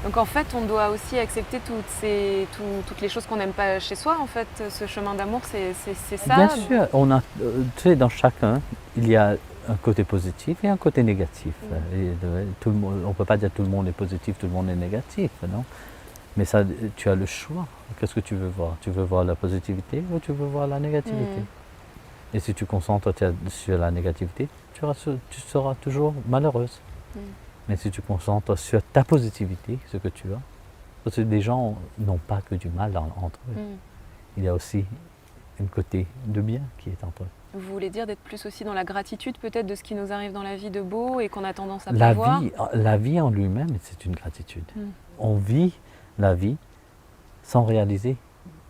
Donc en fait, on doit aussi accepter toutes les choses qu'on n'aime pas chez soi. En fait, ce chemin d'amour, c'est ça. Bien sûr, tu sais, dans chacun, il y a un côté positif et un côté négatif. Tout le monde, on ne peut pas dire tout le monde est positif, tout le monde est négatif, non? Mais ça, tu as le choix. Qu'est-ce que tu veux voir? Tu veux voir la positivité ou tu veux voir la négativité? Et si tu concentres sur la négativité, tu seras toujours malheureuse. Mais si tu concentres sur ta positivité, ce que tu as, parce que les gens n'ont pas que du mal entre eux. Il y a aussi un côté de bien qui est entre eux. Vous voulez dire d'être plus aussi dans la gratitude peut-être de ce qui nous arrive dans la vie de beau et qu'on a tendance à pas voir? La vie en lui-même, c'est une gratitude. On vit la vie sans réaliser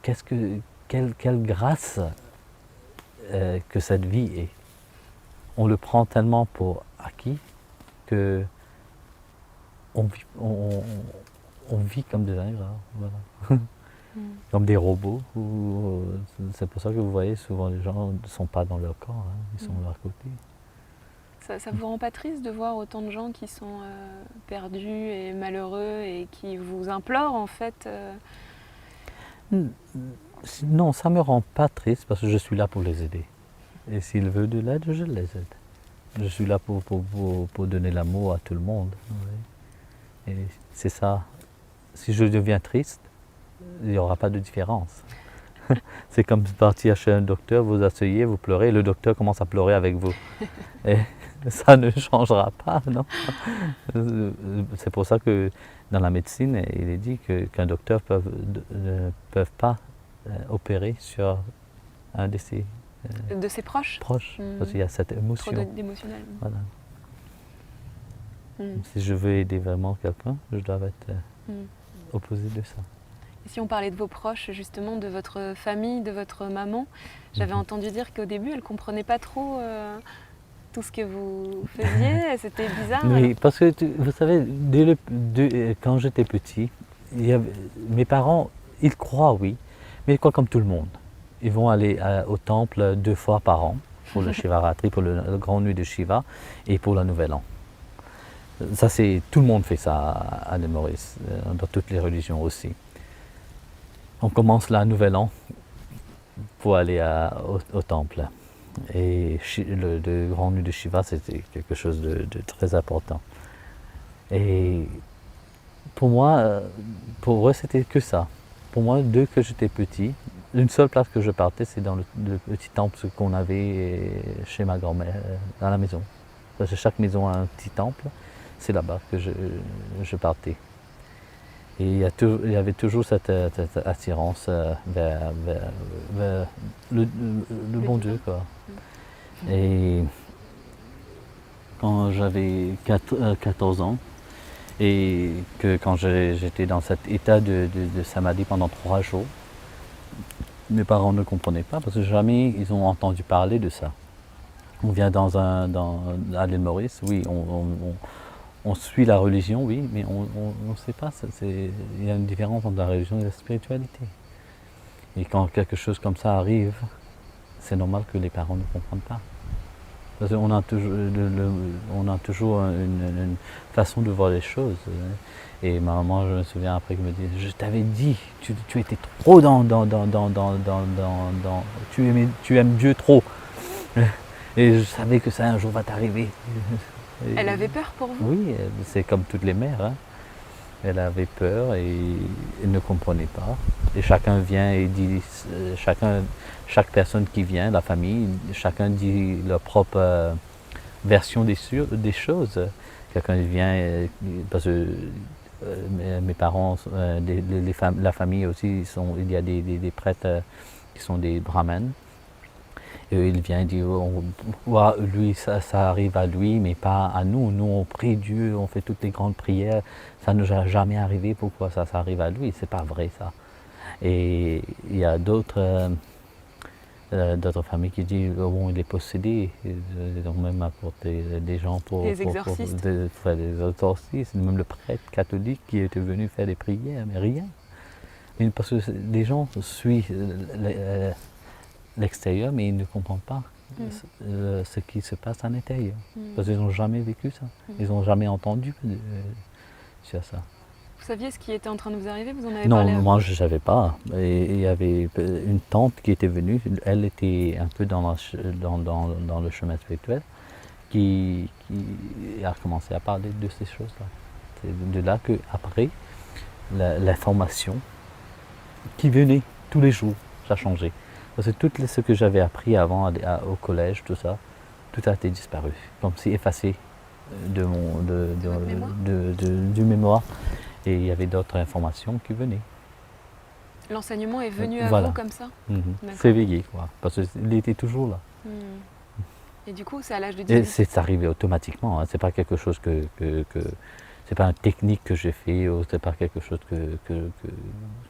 quelle grâce que cette vie est. On le prend tellement pour acquis que on vit comme des ingrats, voilà. Comme des robots. C'est pour ça que vous voyez souvent les gens ne sont pas dans leur corps, hein, ils sont de leur côté. Ça vous rend pas triste de voir autant de gens qui sont perdus et malheureux et qui vous implorent en fait Non, ça ne me rend pas triste parce que je suis là pour les aider. Et s'ils veulent de l'aide, je les aide. Je suis là pour donner l'amour à tout le monde. Oui. Et c'est ça. Si je deviens triste, il n'y aura pas de différence. C'est comme partir chez un docteur, vous asseyez, vous pleurez, le docteur commence à pleurer avec vous. Et ça ne changera pas, non? C'est pour ça que dans la médecine, il est dit qu'un docteur ne peut pas opérer sur un de ses proches. Parce qu'il y a cette émotion. Trop d'émotionnel. Voilà. Si je veux aider vraiment quelqu'un, je dois être opposé de ça. Et si on parlait de vos proches, justement, de votre famille, de votre maman, j'avais entendu dire qu'au début, elle ne comprenait pas trop tout ce que vous faisiez, c'était bizarre. Oui, parce que vous savez, quand j'étais petit, mes parents, ils croient, oui, mais ils croient comme tout le monde. Ils vont aller au temple 2 fois par an pour le Shivaratri, pour le grand nuit de Shiva et pour le Nouvel An. Ça, tout le monde fait ça à l'île Maurice, dans toutes les religions aussi. On commence là, Nouvel An, pour aller au temple. Et le grand nuit de Shiva, c'était quelque chose de très important. Et pour eux, c'était que ça. Pour moi, dès que j'étais petit, une seule place que je partais, c'est dans le petit temple qu'on avait chez ma grand-mère, à la maison. Parce que chaque maison a un petit temple, c'est là-bas que je partais. Et il y avait toujours cette attirance vers le bon Dieu, quoi. Et quand j'avais 14 ans, et quand j'étais dans cet état de samadhi pendant 3 jours, mes parents ne comprenaient pas parce que jamais ils ont entendu parler de ça. On vient à l'île Maurice, oui, on suit la religion, oui, mais on ne sait pas. Il y a une différence entre la religion et la spiritualité. Et quand quelque chose comme ça arrive, c'est normal que les parents ne comprennent pas. Parce qu'on a toujours une façon de voir les choses. Et ma maman, je me souviens après, qu'elle me dit, je t'avais dit, tu étais trop tu aimes Dieu trop. Et je savais que ça un jour va t'arriver. Elle avait peur pour vous? Oui, c'est comme toutes les mères. Hein. Elle avait peur et elle ne comprenait pas. Et chacun vient et dit, chaque personne qui vient, la famille, chacun dit leur propre version des choses. Quelqu'un vient, parce que mes parents, la famille aussi, il y a des prêtres qui sont des brahmanes. Et il vient dire, lui, ça arrive à lui, mais pas à nous. Nous, on prie Dieu, on fait toutes les grandes prières. Ça ne nous a jamais arrivé, pourquoi ça arrive à lui? C'est pas vrai, ça. Et il y a d'autres familles qui disent, bon, il est possédé. Ils ont même apporté des gens pour faire des exorcistes. Même le prêtre catholique qui était venu faire des prières, mais rien. Parce que les gens suivent l'extérieur, mais ils ne comprennent pas ce qui se passe à l'intérieur. Mm. Parce qu'ils n'ont jamais vécu ça. Mm. Ils n'ont jamais entendu sur ça. Vous saviez ce qui était en train de vous arriver? Vous en avez Non, parlé à- moi je ne savais pas. Et il y avait une tante qui était venue, elle était un peu dans le chemin spirituel, qui a commencé à parler de ces choses-là. C'est de là qu'après, l'information qui venait tous les jours, ça a changé. Parce que tout ce que j'avais appris avant au collège, tout ça, tout a été disparu, comme si effacé de votre mémoire? du mémoire. Et il y avait d'autres informations qui venaient. L'enseignement est venu à Voilà. vous comme ça? Mhm. D'accord. S'éveiller, quoi. Parce qu'il était toujours là. Mm. Et du coup, c'est à l'âge de Et 18 c'est arrivé automatiquement. Hein. C'est pas quelque chose c'est pas une technique que j'ai fait ou c'est pas quelque chose que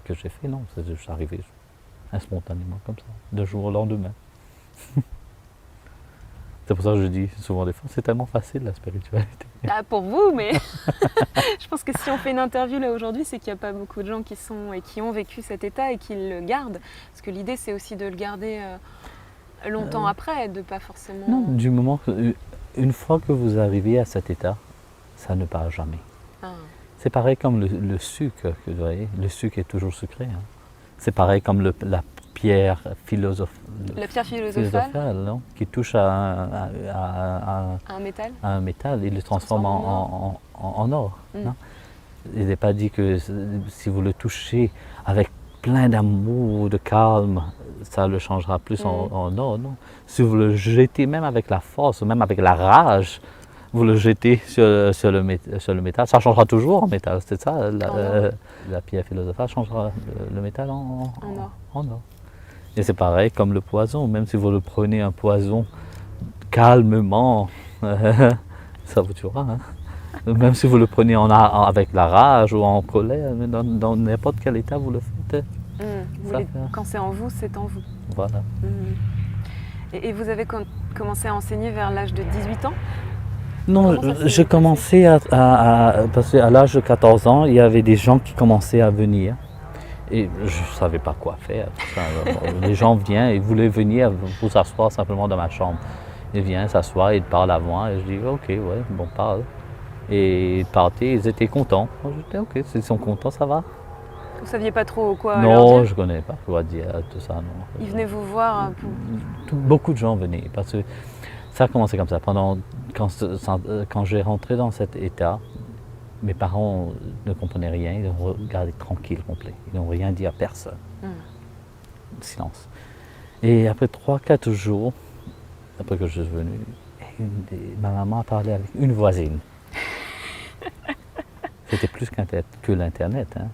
j'ai fait. Non, c'est juste arrivé spontanément comme ça, d'un jour au lendemain. C'est pour ça que je dis souvent des fois, c'est tellement facile la spiritualité. Ah, pour vous, mais je pense que si on fait une interview là aujourd'hui, c'est qu'il n'y a pas beaucoup de gens qui sont et qui ont vécu cet état et qui le gardent. Parce que l'idée, c'est aussi de le garder longtemps après, de pas forcément. Non, du moment une fois que vous arrivez à cet état, ça ne part jamais. Ah. C'est pareil comme le sucre, que vous voyez, le sucre est toujours sucré. Hein. C'est pareil comme la pierre La pierre philosophale, non, qui touche à un métal. un métal, il le transforme en or. Mm. Non? Il n'est pas dit que si vous le touchez avec plein d'amour, de calme, ça le changera plus en or. Non. Si vous le jetez même avec la force, même avec la rage, vous le jetez sur le métal, ça changera toujours en métal. C'est ça, la pierre philosophale changera le métal en or. Et c'est pareil comme le poison, même si vous le prenez un poison calmement, ça vous tuera. Hein. Même si vous le prenez avec la rage ou en colère, dans n'importe quel état vous le faites. Quand c'est en vous, c'est en vous. Voilà. Mm. Et vous avez commencé à enseigner vers l'âge de 18 ans? Non, j'ai commencé parce qu'à l'âge de 14 ans, il y avait des gens qui commençaient à venir. Et je ne savais pas quoi faire. Tout ça. Les gens viennent, ils voulaient venir pour s'asseoir simplement dans ma chambre. Ils viennent s'asseoir, ils parlent à moi. Et je dis, ok, ouais, bon, parle. Et ils partaient, ils étaient contents. Je dis, ok, s'ils sont contents, ça va. Vous ne saviez pas trop quoi leur Non, dire? je ne connais pas quoi dire, tout ça. Non. Ils venaient vous voir Beaucoup de gens venaient. Parce que ça a commencé comme ça. Quand j'ai rentré dans cet état, mes parents ne comprenaient rien, ils ont regardé tranquille, complet. Ils n'ont rien dit à personne. Silence. Et après 3-4 jours, après que je suis venu, ma maman a parlé avec une voisine. C'était plus que l'Internet. Hein.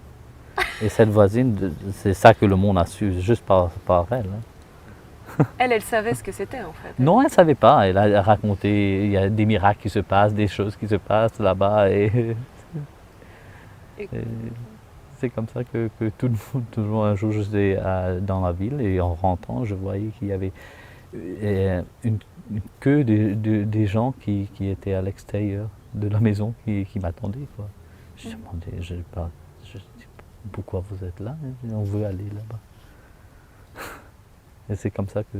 Et cette voisine, c'est ça que le monde a su, juste par elle. Hein. Elle savait ce que c'était en fait. Non, elle ne savait pas. Elle a raconté, il y a des miracles qui se passent, des choses qui se passent là-bas. Et c'est comme ça que tout le monde, un jour, j'étais dans la ville et en rentrant, je voyais qu'il y avait une queue des gens qui étaient à l'extérieur de la maison qui m'attendaient. Quoi. Je demandais, je dis, pourquoi vous êtes là? On veut aller là-bas. Et c'est comme ça que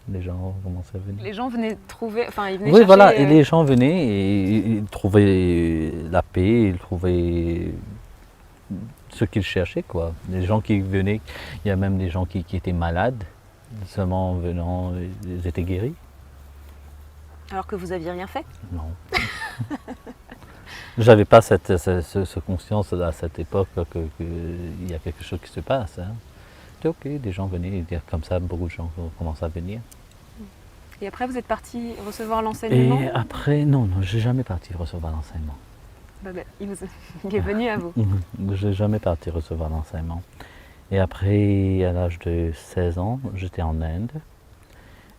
les gens ont commencé à venir. Les gens venaient trouver, enfin ils venaient Oui, chercher... voilà, et les gens venaient et ils trouvaient la paix, ils trouvaient ce qu'ils cherchaient, quoi. Les gens qui venaient, il y a même des gens qui étaient malades, seulement en venant, ils étaient guéris. Alors que vous aviez rien fait? Non. J'avais pas cette conscience à cette époque qu'il y a quelque chose qui se passe. Hein. C'était ok, des gens venaient, et comme ça, beaucoup de gens ont commencé à venir. Et après, vous êtes parti recevoir l'enseignement? Et après, non, je n'ai jamais parti recevoir l'enseignement. Il est venu à vous. Je n'ai jamais parti recevoir l'enseignement. Et après, à l'âge de 16 ans, j'étais en Inde.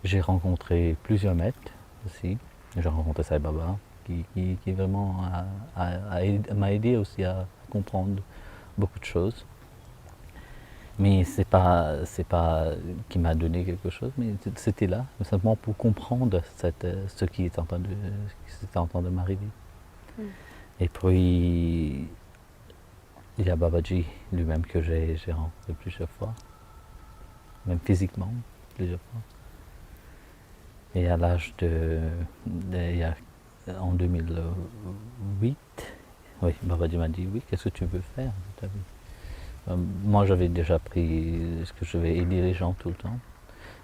J'ai rencontré plusieurs maîtres aussi. J'ai rencontré Sai Baba, qui vraiment m'a aidé aussi à comprendre beaucoup de choses. Mais c'est pas qui m'a donné quelque chose, mais c'était là, simplement pour comprendre ce qui était en train de m'arriver. Et puis, il y a Babaji lui-même que j'ai rencontré plusieurs fois, même physiquement, plusieurs fois. Et à l'âge en 2008, oui, Babaji m'a dit, oui, qu'est-ce que tu veux faire de ta vie? Moi, j'avais déjà pris ce que je vais aider les gens tout le temps.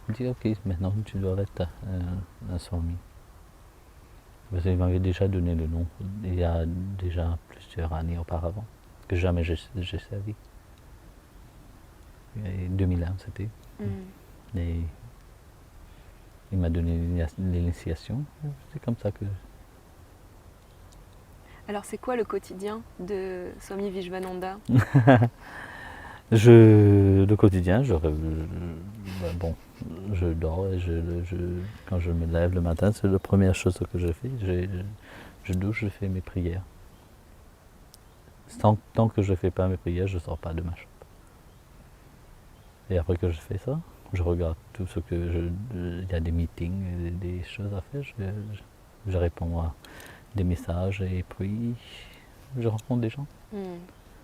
Il me dit, ok, maintenant tu dois être un swami. Parce qu'il m'avait déjà donné le nom, il y a déjà plusieurs années auparavant, que jamais j'ai servi. Et 2001 c'était. Et il m'a donné l'initiation, c'est comme ça que... Alors c'est quoi le quotidien de Swami Vishwananda? Le quotidien, bon, je dors et quand je me lève le matin, c'est la première chose que je fais. Je douche, je fais mes prières. Tant que je ne fais pas mes prières, je ne sors pas de ma chambre. Et après que je fais ça, je regarde tout ce que il y a des meetings, des choses à faire, je réponds à des messages et puis je rencontre des gens.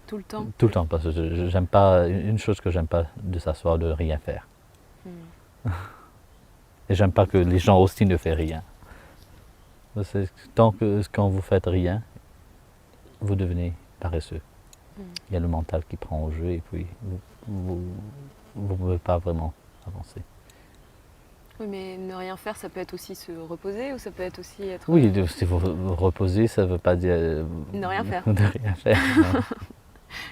Tout le temps? Tout le temps, parce que j'aime pas, une chose que j'aime pas, de s'asseoir, de rien faire. Et j'aime pas que les gens aussi ne fassent rien. Quand vous faites rien, vous devenez paresseux. Il y a le mental qui prend au jeu et puis vous ne pouvez pas vraiment avancer. Oui, mais ne rien faire, ça peut être aussi se reposer ou ça peut être aussi être... Oui, si vous reposez, ça ne veut pas dire... ne rien faire. Ne rien faire.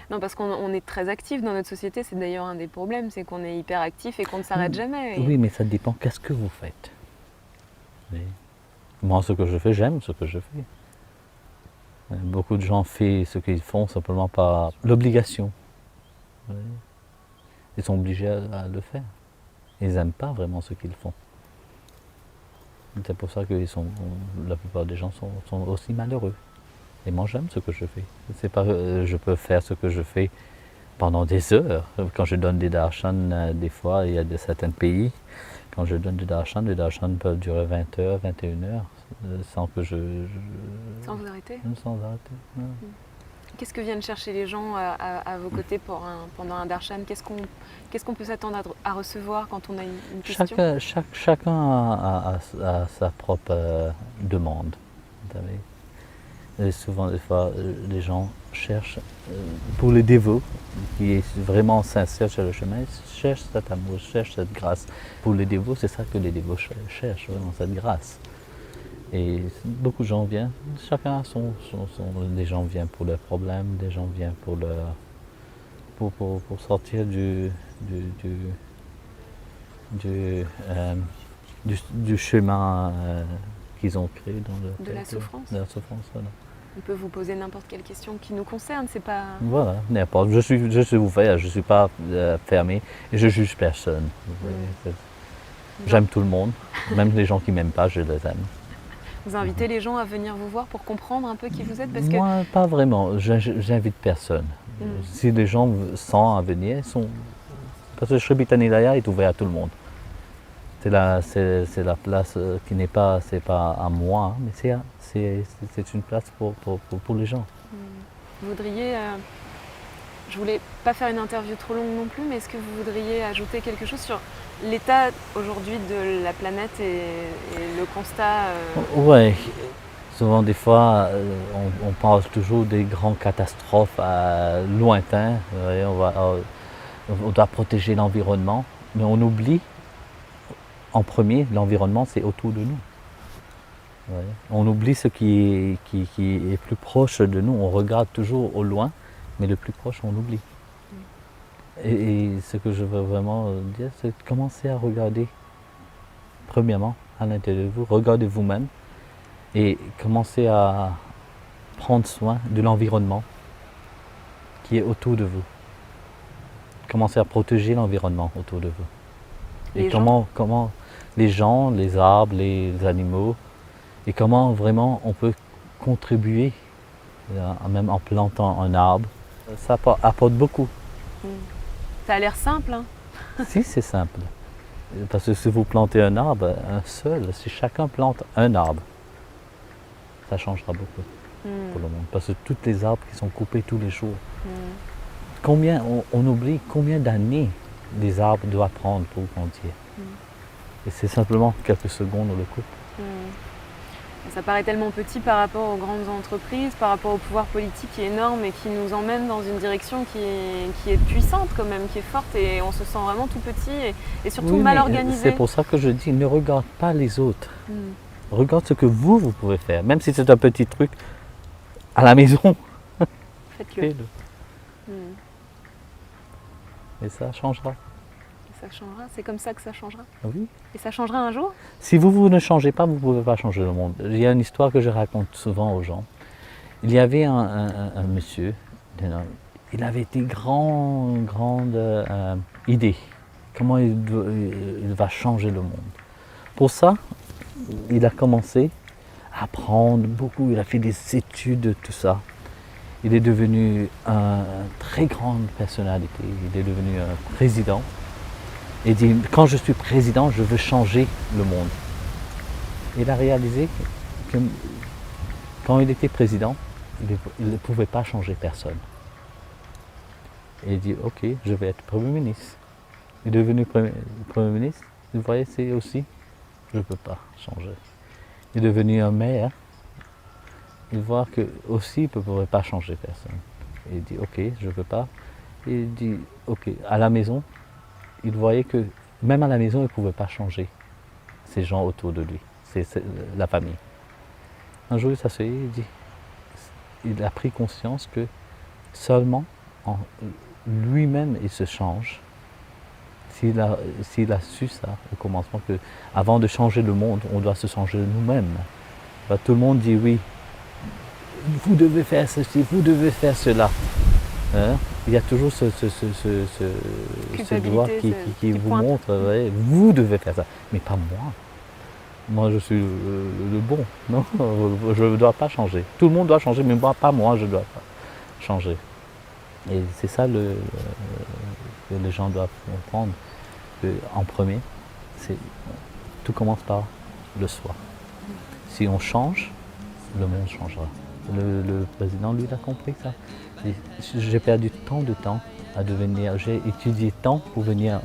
Non, parce qu'on est très actif dans notre société, c'est d'ailleurs un des problèmes, c'est qu'on est hyper actif et qu'on ne s'arrête jamais. Oui, mais ça dépend qu'est-ce que vous faites. Oui. Moi, ce que je fais, j'aime ce que je fais. Beaucoup de gens font ce qu'ils font simplement par l'obligation. Oui. Ils sont obligés à le faire. Ils n'aiment pas vraiment ce qu'ils font. C'est pour ça que la plupart des gens sont aussi malheureux. Et moi j'aime ce que je fais. C'est pas, je peux faire ce que je fais pendant des heures. Quand je donne des darshan, des fois, il y a certains pays, quand je donne des darshan peuvent durer 20 heures, 21 heures, sans que Sans vous arrêter? Sans arrêter. Ouais. Qu'est-ce que viennent chercher les gens à vos côtés pendant un darshan? Qu'est-ce qu'on peut s'attendre à recevoir quand on a une question? Chacun a sa propre demande. Vous savez. Et souvent, des fois, les gens cherchent, pour les dévots, qui est vraiment sincère sur le chemin, cherchent cet amour, cherchent cette grâce. Pour les dévots, c'est ça que les dévots cherchent, vraiment, cette grâce. Et beaucoup de gens viennent, chacun a des gens viennent pour leurs problèmes, des gens viennent pour sortir du chemin qu'ils ont créé de la souffrance. De la souffrance, voilà. On peut vous poser n'importe quelle question qui nous concerne, c'est pas... Voilà, n'importe. Je suis ouvert, je ne suis pas fermé et je juge personne. J'aime tout le monde, même les gens qui ne m'aiment pas, je les aime. Vous invitez les gens à venir vous voir pour comprendre un peu qui vous êtes parce Moi, pas vraiment. J'invite personne. Si les gens sentent à venir, parce que Sri Bitanilaya est ouvert à tout le monde. C'est la place qui n'est pas, c'est pas à moi, mais c'est une place pour les gens. Vous voudriez, je voulais pas faire une interview trop longue non plus, mais est-ce que vous voudriez ajouter quelque chose sur l'état aujourd'hui de la planète et le constat Oui, souvent des fois on parle toujours des grandes catastrophes lointaines. On doit protéger l'environnement, mais on oublie en premier, l'environnement c'est autour de nous. Ouais. On oublie ce qui est plus proche de nous. On regarde toujours au loin, mais le plus proche on oublie. Et ce que je veux vraiment dire, c'est de commencer à regarder, premièrement, à l'intérieur de vous, regardez vous-même et commencez à prendre soin de l'environnement qui est autour de vous. Commencez à protéger l'environnement autour de vous. Et comment les gens, les arbres, les animaux, et comment vraiment on peut contribuer, même en plantant un arbre, ça apporte beaucoup. Ça a l'air simple, hein? Si, c'est simple. Parce que si vous plantez un arbre, un seul, si chacun plante un arbre, ça changera beaucoup pour le monde. Parce que tous les arbres qui sont coupés tous les jours, combien on oublie combien d'années les arbres doivent prendre pour grandir. Et c'est simplement quelques secondes le couple. Ça paraît tellement petit par rapport aux grandes entreprises, par rapport au pouvoir politique qui est énorme et qui nous emmène dans une direction qui est puissante quand même, qui est forte, et on se sent vraiment tout petit et surtout Oui, mal mais organisé. c'est pour ça que je dis, ne regarde pas les autres. Regarde ce que vous pouvez faire. Même si c'est un petit truc à la maison, Faites-le. fais-le. Et ça changera. Ça changera, c'est comme ça que ça changera. Oui. Et ça changera un jour? Si vous ne changez pas, vous ne pouvez pas changer le monde. Il y a une histoire que je raconte souvent aux gens. Il y avait un monsieur, il avait des grandes idées. Comment il va changer le monde. Pour ça, il a commencé à apprendre beaucoup, il a fait des études, tout ça. Il est devenu une très grande personnalité, il est devenu un président. Il dit, quand je suis président, je veux changer le monde. Il a réalisé que quand il était président, il ne pouvait pas changer personne. Et il dit, ok, je vais être Premier ministre. Il est devenu Premier ministre. Vous voyez, c'est aussi, je ne peux pas changer. Il est devenu un maire. Il voit que aussi, il ne pouvait pas changer personne. Et il dit, ok, je ne peux pas. Et il dit, ok, à la maison, il voyait que même à la maison, il ne pouvait pas changer ces gens autour de lui, c'est la famille. Un jour, il s'asseyait, il a pris conscience que seulement en lui-même, il se change. S'il a su ça au commencement, que avant de changer le monde, on doit se changer nous-mêmes. Tout le monde dit oui, vous devez faire ceci, vous devez faire cela. Il y a toujours ce doigt qui vous montre, vous devez faire ça, mais pas moi. Moi je suis le bon, non, je ne dois pas changer. Tout le monde doit changer, mais moi, pas moi, je ne dois pas changer. Et c'est ça que les gens doivent comprendre, en premier, tout commence par le soi. Si on change, le monde changera. Le président, lui, il a compris ça. J'ai perdu tant de temps à devenir, j'ai étudié tant pour devenir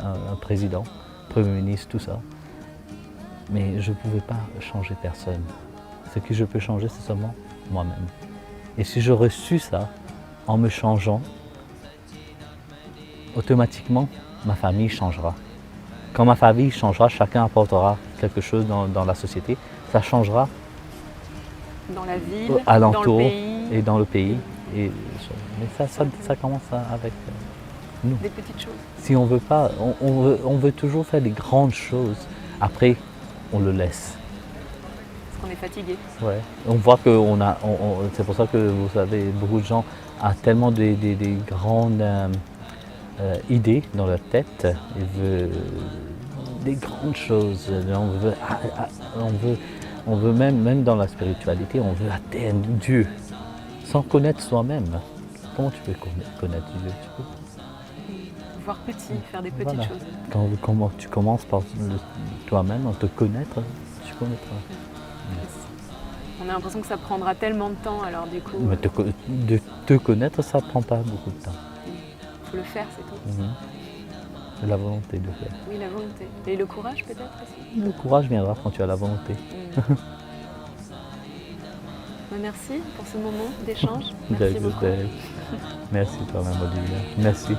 un président, Premier ministre, tout ça. Mais je ne pouvais pas changer personne. Ce que je peux changer, c'est seulement moi-même. Et si je reçus ça, en me changeant, automatiquement, ma famille changera. Quand ma famille changera, chacun apportera quelque chose dans la société. Ça changera dans la ville, alentour, dans le pays. Et dans le pays. Mais ça commence avec nous. Des petites choses. Si on veut pas, on veut toujours faire des grandes choses. Après, on le laisse. Parce qu'on est fatigué. Ouais. On voit que c'est pour ça que vous savez, beaucoup de gens ont tellement des grandes idées dans leur tête. Ils veulent des grandes choses. On veut même dans la spiritualité, on veut atteindre Dieu sans connaître soi-même. Comment tu peux connaître Dieu? Tu peux voir petit, faire des petites choses. Quand tu commences par toi-même, à te connaître, tu connaîtras. On a l'impression que ça prendra tellement de temps, alors du coup... Mais de te connaître, ça ne prend pas beaucoup de temps. Il faut le faire, c'est tout. C'est la volonté de faire. Oui, la volonté. Et le courage peut-être aussi? Le courage viendra quand tu as la volonté. Merci pour ce moment d'échange. Merci beaucoup. Merci toi-même, Olivia. Merci.